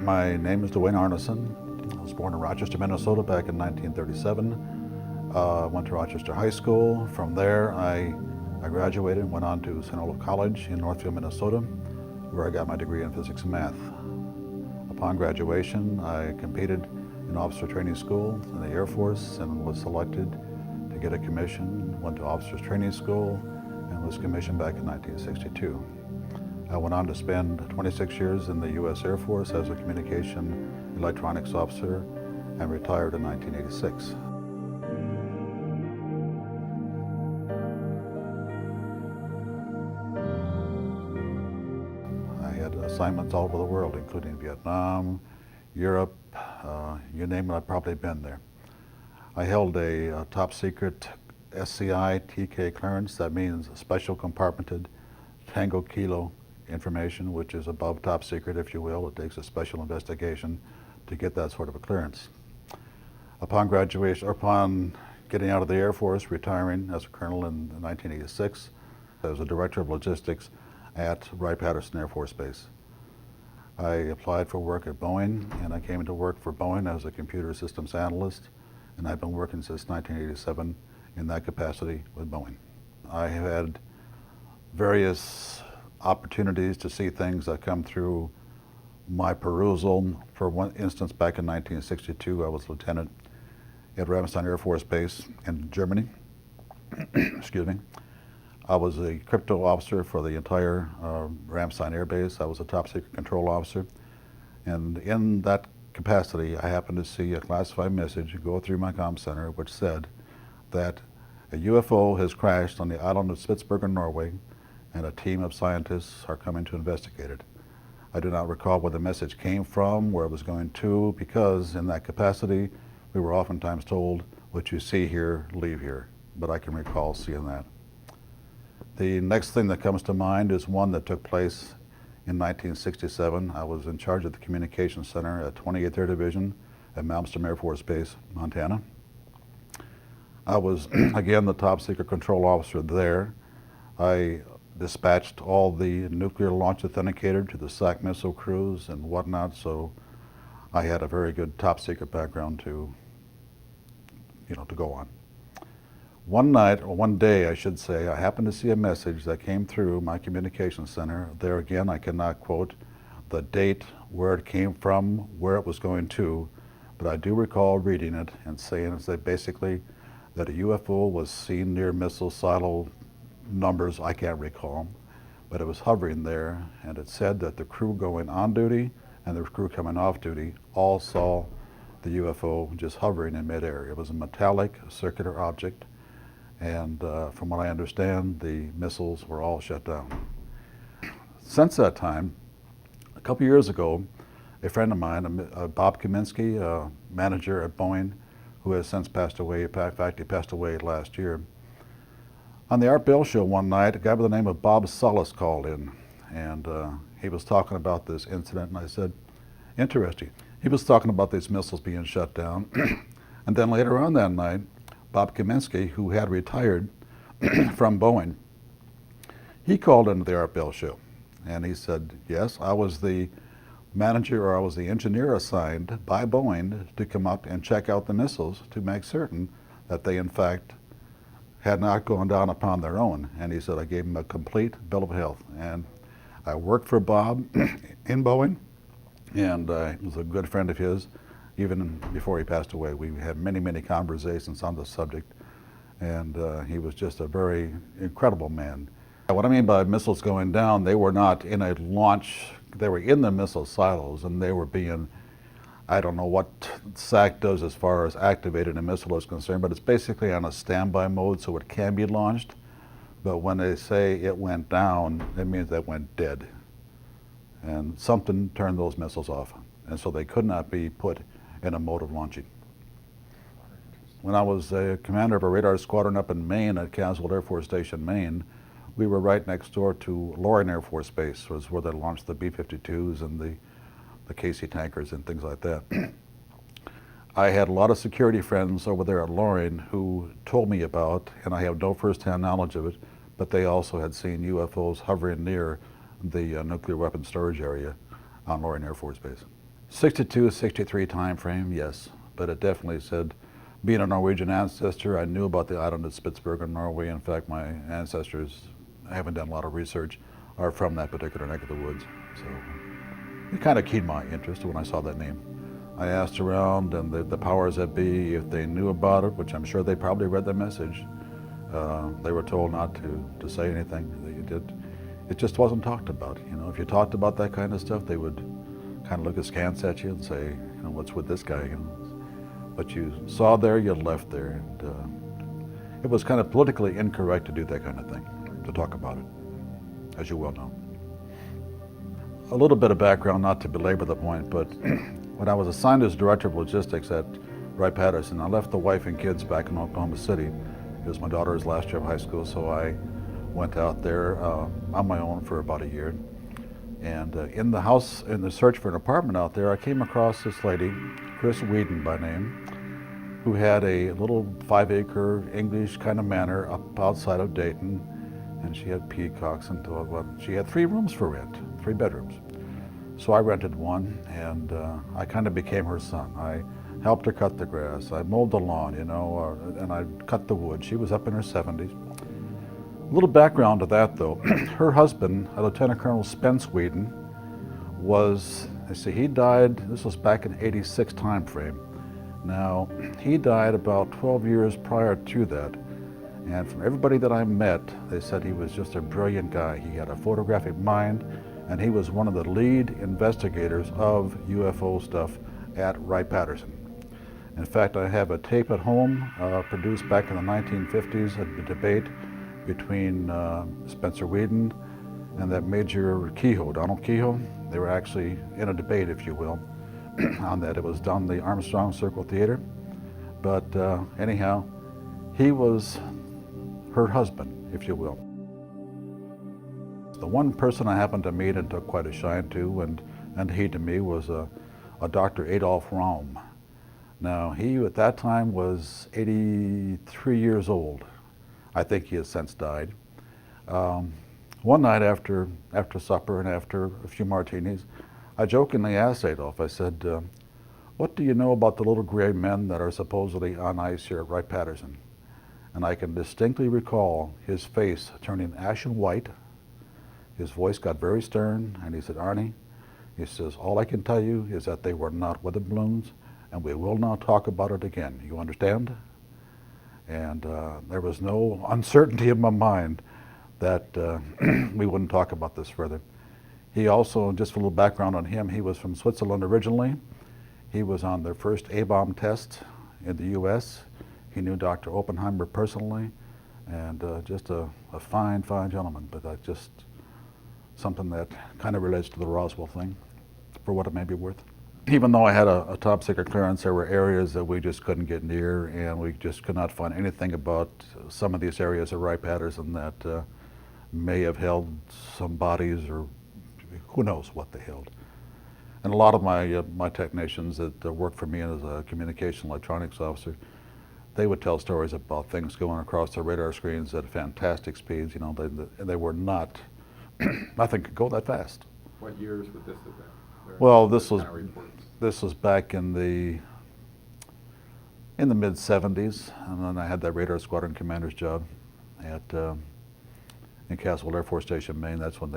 My name is Dwynne Arnesson. I was born in Rochester, Minnesota back in 1937. Went to Rochester High School. From there, I graduated and went on to St. College in Northfield, Minnesota, where I got my degree in physics and math. Upon graduation, I competed in officer training school in the Air Force and was selected to get a commission. Went to officers training school and was commissioned back in 1962. I went on to spend 26 years in the U.S. Air Force as a communication electronics officer and retired in 1986. I had assignments all over the world, including Vietnam, Europe, you name it, I've probably been there. I held a top secret SCI-TK clearance. That means Special Compartmented Tango Kilo information, which is above top secret, if you will. It takes a special investigation to get that sort of a clearance. Upon graduation, or upon getting out of the Air Force, retiring as a colonel in 1986, I was a director of logistics at Wright-Patterson Air Force Base. I applied for work at Boeing, and I came to work for Boeing as a computer systems analyst, and I've been working since 1987 in that capacity with Boeing. I have had various opportunities to see things that come through my perusal. For one instance, back in 1962, I was lieutenant at Ramstein Air Force Base in Germany. Excuse me. I was a crypto officer for the entire Ramstein Air Base. I was a top secret control officer. And in that capacity, I happened to see a classified message go through my comm center which said that a UFO has crashed on the island of Spitsbergen, Norway, and a team of scientists are coming to investigate it. I do not recall where the message came from, where it was going to, because in that capacity, we were oftentimes told, what you see here, leave here. But I can recall seeing that. The next thing that comes to mind is one that took place in 1967. I was in charge of the communications center at 28th Air Division at Ramstein Air Force Base, Montana. I was, again, the top secret control officer there. I dispatched all the nuclear launch authenticator to the SAC missile crews and whatnot, so I had a very good top secret background to go on. One night, or one day I should say, I happened to see a message that came through my communications center. There again, I cannot quote the date, where it came from, where it was going to, but I do recall reading it and saying that basically that a UFO was seen near missile silo numbers I can't recall, but it was hovering there, and it said that the crew going on duty and the crew coming off duty all saw the UFO just hovering in midair. It was a metallic circular object, and from what I understand, the missiles were all shut down. Since that time, a couple years ago, a friend of mine, Bob Kaminsky, a manager at Boeing, who has since passed away, in fact he passed away last year, on the Art Bell show one night, a guy by the name of Bob Solis called in, and he was talking about this incident, and I said, interesting. He was talking about these missiles being shut down, and then later on that night, Bob Kaminsky, who had retired from Boeing, he called into the Art Bell show, and he said, yes, I was the manager, or I was the engineer assigned by Boeing to come up and check out the missiles to make certain that they in fact had not gone down upon their own. And he said, I gave him a complete bill of health. And I worked for Bob in Boeing, and he was a good friend of his. Even before he passed away, we had many, many conversations on the subject, and he was just a very incredible man. What I mean by missiles going down, they were not in a launch, they were in the missile silos, and they were being, I don't know what SAC does as far as activating a missile is concerned, but it's basically on a standby mode, so it can be launched. But when they say it went down, it means that it went dead. And something turned those missiles off, and so they could not be put in a mode of launching. When I was a commander of a radar squadron up in Maine at Caswell Air Force Station, Maine, we were right next door to Loring Air Force Base, was where they launched the B-52s and the KC tankers and things like that. I had a lot of security friends over there at Loring who told me about, and I have no first-hand knowledge of it, but they also had seen UFOs hovering near the nuclear weapons storage area on Loring Air Force Base. 62, 63 time frame, yes. But it definitely said, being a Norwegian ancestor, I knew about the island of Spitsbergen, Norway. In fact, my ancestors, I haven't done a lot of research, are from that particular neck of the woods. So it kind of keyed my interest when I saw that name. I asked around, and the powers that be, if they knew about it, which I'm sure they probably read the message. They were told not to say anything. It just wasn't talked about. You know, if you talked about that kind of stuff, they would kind of look askance at you and say, you know, what's with this guy? You know? But you saw there, you left there, and it was kind of politically incorrect to do that kind of thing, to talk about it, as you well know. A little bit of background, not to belabor the point, but when I was assigned as Director of Logistics at Wright-Patterson, I left the wife and kids back in Oklahoma City. It was my daughter's last year of high school, so I went out there on my own for about a year. And in the house, in the search for an apartment out there, I came across this lady, Chris Whedon by name, who had a little 5-acre English kind of manor up outside of Dayton, and she had peacocks and she had 3 rooms for rent, 3 bedrooms. So I rented one, and I kind of became her son. I helped her cut the grass. I mowed the lawn, you know, and I cut the wood. She was up in her 70s. A little background to that, though. Her husband, Lieutenant Colonel Spence Whedon, was, he died, this was back in '86 time frame. Now, he died about 12 years prior to that. And from everybody that I met, they said he was just a brilliant guy. He had a photographic mind, and he was one of the lead investigators of UFO stuff at Wright-Patterson. In fact, I have a tape at home produced back in the 1950s, a debate between Spencer Whedon and that Major Kehoe, Donald Kehoe. They were actually in a debate, if you will, on that. It was down the Armstrong Circle Theater. But anyhow, he was her husband, if you will. The one person I happened to meet and took quite a shine to, and he to me, was a Dr. Adolf Raum. Now, he at that time was 83 years old. I think he has since died. One night after supper and after a few martinis, I jokingly asked Adolf, I said, what do you know about the little gray men that are supposedly on ice here at Wright-Patterson? And I can distinctly recall his face turning ashen white. His voice got very stern, and he said, Arnie, he says, all I can tell you is that they were not weather balloons, and we will not talk about it again. You understand? And there was no uncertainty in my mind that we wouldn't talk about this further. He also, just a little background on him, he was from Switzerland originally. He was on their first A-bomb test in the U.S. He knew Dr. Oppenheimer personally, and just a fine, fine gentleman, but just something that kind of relates to the Roswell thing, for what it may be worth. Even though I had a top secret clearance, there were areas that we just couldn't get near, and we just could not find anything about some of these areas of Wright-Patterson that may have held some bodies, or who knows what they held. And a lot of my technicians that worked for me as a communication electronics officer, they would tell stories about things going across the radar screens at fantastic speeds. You know, they were not, nothing could go that fast. What years would this have been? Well, this was back in the mid '70s, and then I had that radar squadron commander's job at in Castle Air Force Station, Maine. That's when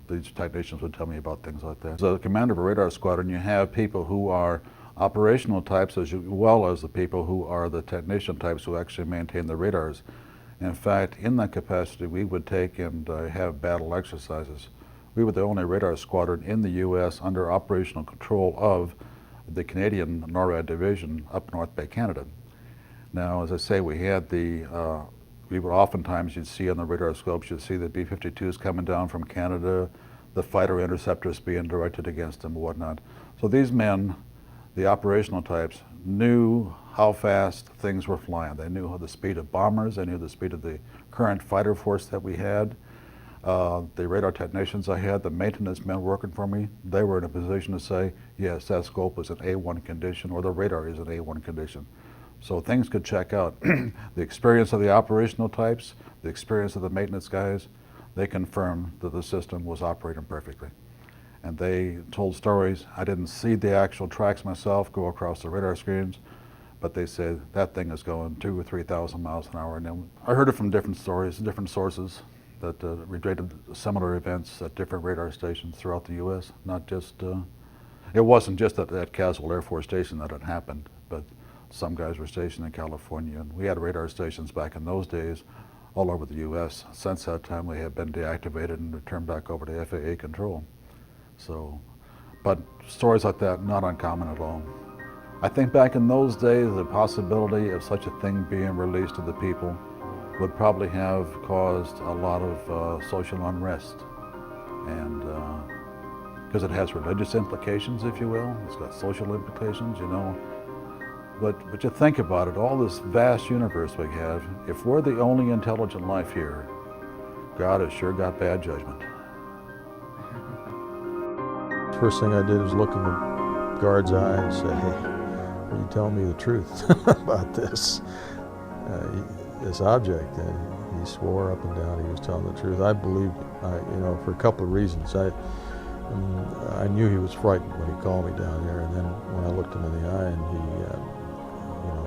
these technicians would tell me about things like that. As a commander of a radar squadron, you have people who are operational types as well as the people who are the technician types who actually maintain the radars. In fact, in that capacity, we would take and have battle exercises. We were the only radar squadron in the U.S. under operational control of the Canadian NORAD division up North Bay, Canada. Now, as I say, we had we would oftentimes, you'd see on the radar scopes, you'd see the B-52s coming down from Canada, the fighter interceptors being directed against them and whatnot. So these men, the operational types, knew how fast things were flying. They knew the speed of bombers, they knew the speed of the current fighter force that we had. The radar technicians I had, the maintenance men working for me, they were in a position to say, yes, that scope is an A1 condition, or the radar is an A1 condition. So things could check out. The experience of the operational types, the experience of the maintenance guys, they confirmed that the system was operating perfectly. and they told stories. I didn't see the actual tracks myself go across the radar screens, but they said that thing is going 2,000 or 3,000 miles an hour. And then I heard it from different stories, different sources that related similar events at different radar stations throughout the U.S. Not just, it wasn't just at Caswell Air Force Station that it happened, but some guys were stationed in California, and we had radar stations back in those days all over the U.S. Since that time, they have been deactivated and turned back over to FAA control. So, but stories like that, not uncommon at all. I think back in those days, the possibility of such a thing being released to the people would probably have caused a lot of social unrest, and because it has religious implications, if you will. It's got social implications, you know. But you think about it, all this vast universe we have, if we're the only intelligent life here, God has sure got bad judgment. First thing I did was look in the guard's eye and say, "Hey, are you telling me the truth about this object?" And he swore up and down he was telling the truth. I believed it, for a couple of reasons. I knew he was frightened when he called me down here, and then when I looked him in the eye and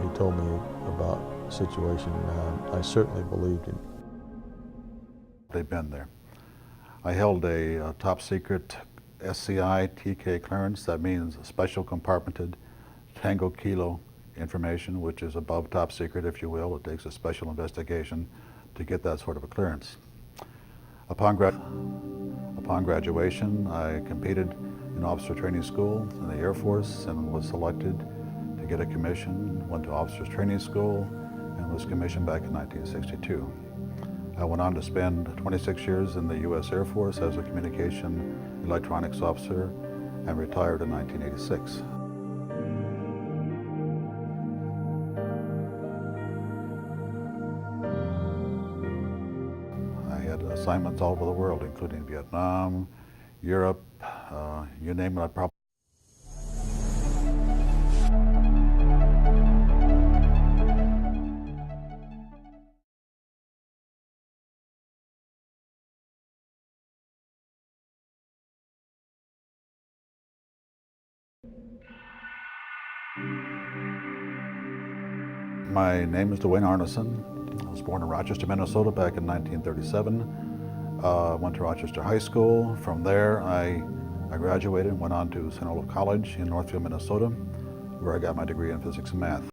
he told me about the situation, I certainly believed him. They've been there. I held a top secret SCI-TK clearance. That means Special Compartmented Tango Kilo information, which is above top secret, if you will. It takes a special investigation to get that sort of a clearance. Upon graduation, I competed in officer training school in the Air Force and was selected to get a commission, went to officers training school, and was commissioned back in 1962. I went on to spend 26 years in the U.S. Air Force as a communication electronics officer and retired in 1986. I had assignments all over the world, including Vietnam, Europe, you name it, I probably. My name is Dwynne Arnesson. I was born in Rochester, Minnesota back in 1937. Went to Rochester High School. From there, I graduated and went on to St. Olaf College in Northfield, Minnesota, where I got my degree in physics and math.